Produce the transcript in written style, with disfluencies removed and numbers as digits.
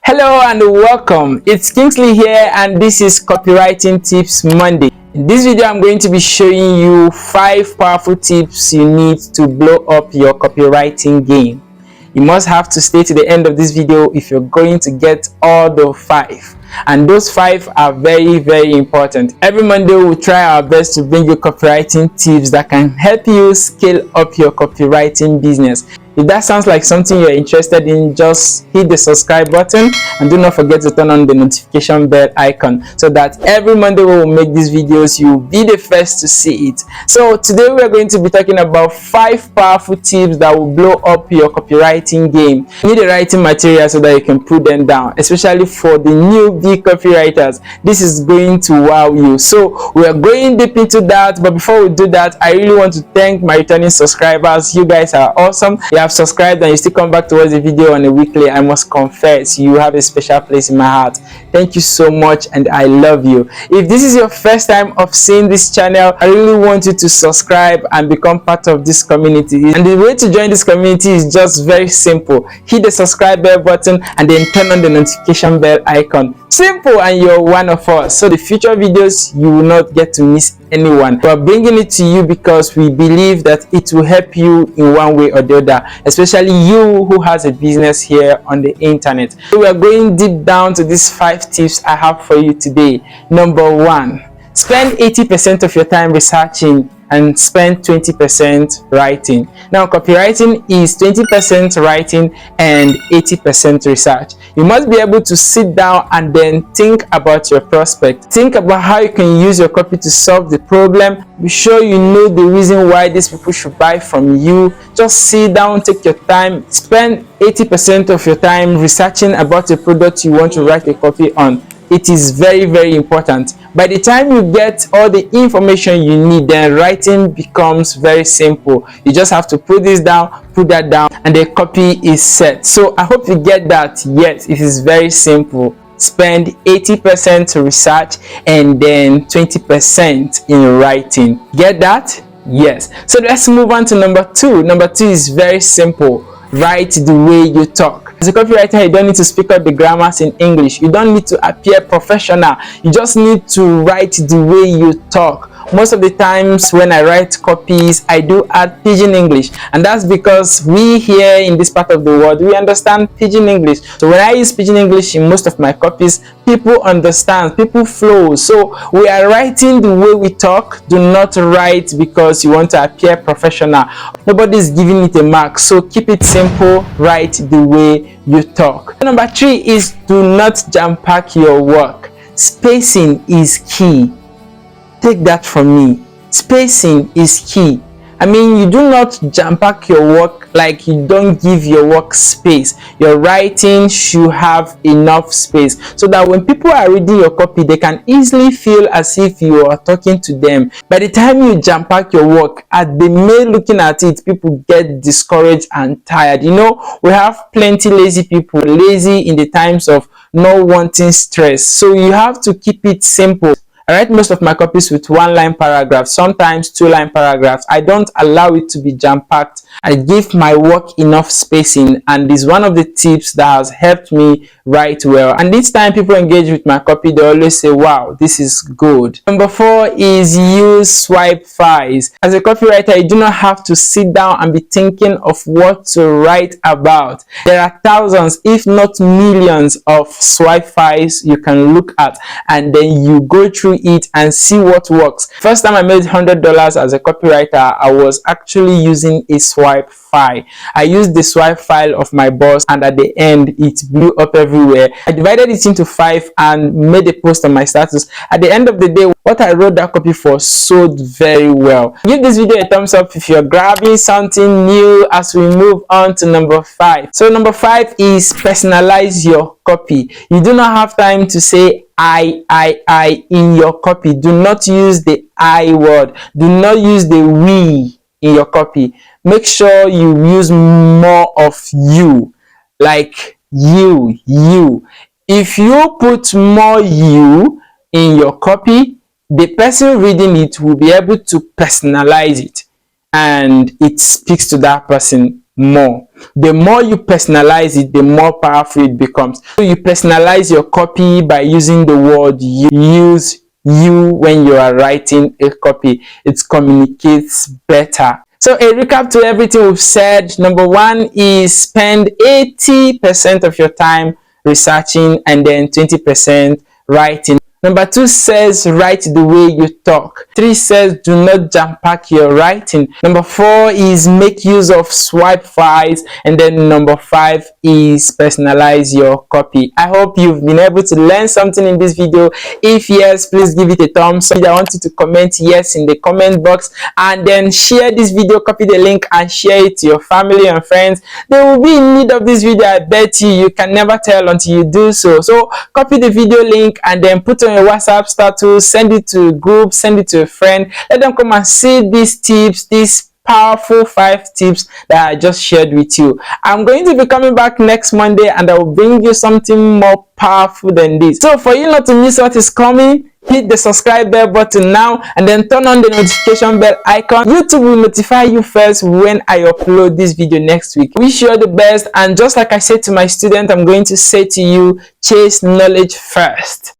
Hello and welcome. It's Kingsley here and this is Copywriting Tips Monday. In this video, I'm going to be showing you 5 powerful tips you need to blow up your copywriting game. You must have to stay to the end of this video if you're going to get all the 5. And those 5 are very important. Every Monday we'll try our best to bring you copywriting tips that can help you scale up your copywriting business. If that sounds like something you're interested in, just hit the subscribe button and do not forget to turn on the notification bell icon so that every Monday we will make these videos, you'll be the first to see it. So today we're going to be talking about 5 powerful tips that will blow up your copywriting game. You need the writing material so that you can put them down, especially for the newbie copywriters. This is going to wow you. So we are going deep into that, but before we do that, I really want to thank my returning subscribers. You guys are awesome. Have subscribed and you still come back to watch the video on a weekly, I must confess you have a special place in my heart. Thank you so much and I love you. If this is your first time of seeing this channel, I really want you to subscribe and become part of this community. And the way to join this community is just very simple. Hit the subscribe bell button and then turn on the notification bell icon. Simple, and you're one of us. So the future videos, you will not get to miss anyone. We're bringing it to you because we believe that it will help you in one way or the other, especially you who has a business here on the internet. So we are going deep down to these 5 tips I have for you today. Number 1, spend 80% of your time researching and spend 20% writing. Now, copywriting is 20% writing and 80% research. You must be able to sit down and then think about your prospect. Think about how you can use your copy to solve the problem. Be sure you know the reason why these people should buy from you. Just sit down, take your time, spend 80% of your time researching about a product you want to write a copy on. It is very important. By the time you get all the information you need, then writing becomes very simple. You just have to put this down, put that down, and the copy is set. So I hope you get that. Yes, it is very simple. Spend 80% to research and then 20% in writing. Get that? Yes. So let's move on to number 2. Number 2 is very simple. Write the way you talk. As a copywriter, you don't need to speak up the grammars in English. You don't need to appear professional. You just need to write the way you talk. Most of the times when I write copies, I do add pidgin English, and that's because we here in this part of the world, we understand pidgin English. So when I use pidgin English in most of my copies, people understand, people flow. So we are writing the way we talk. Do not write because you want to appear professional. Nobody's giving it a mark, so keep it simple. Write the way you talk. Number 3 is do not jam-pack your work. Spacing is key. Take that from me. Spacing is key. I mean, you do not jam-pack your work like you don't give your work space. Your writing should have enough space so that when people are reading your copy, they can easily feel as if you are talking to them. By the time you jam-pack your work, at the minute looking at it, people get discouraged and tired. You know, we have plenty lazy people, lazy in the times of not wanting stress. So you have to keep it simple. I write most of my copies with 1-line paragraphs, sometimes 2-line paragraphs. I don't allow it to be jam-packed. I give my work enough spacing, and this is one of the tips that has helped me write well. And each time people engage with my copy, they always say, wow, this is good. Number 4 is use swipe files. As a copywriter, you do not have to sit down and be thinking of what to write about. There are thousands, if not millions, of swipe files you can look at, and then you go through it and see what works. First time I made $100 as a copywriter, I was actually using a swipe file. I used the swipe file of my boss, and at the end it blew up everywhere. I divided it into 5 and made a post on my status. At the end of the day, what I wrote that copy for sold very well. Give this video a thumbs up if you're grabbing something new as we move on to number 5. So number 5 is personalize your copy. You do not have time to say I in your copy. Do not use the I word. Do not use the we in your copy. Make sure you use more of you, like you. If you put more you in your copy, the person reading it will be able to personalize it, and it speaks to that person. more. The more you personalize it, the more powerful it becomes. So you personalize your copy by using the word you. Use you when you are writing a copy. It communicates better. So a recap to everything we've said. Number one is spend 80% of your time researching and then 20% writing. Number two says write the way you talk. 3 says do not jam pack your writing. Number 4 is make use of swipe files. And then number 5 is personalize your copy. I hope you've been able to learn something in this video. If yes, please give it a thumbs up. I want you to comment yes in the comment box, and then share this video, copy the link and share it to your family and friends. They will be in need of this video. I bet you can never tell until you do so. So copy the video link and then put on your WhatsApp status, send it to a group, send it to a friend. Let them come and see these tips, these powerful 5 tips that I just shared with you. I'm going to be coming back next Monday and I will bring you something more powerful than this. So for you not to miss what is coming, hit the subscribe bell button now and then turn on the notification bell icon. YouTube will notify you first when I upload this video next week. Wish you all the best, and just like I said to my student, I'm going to say to you, chase knowledge first.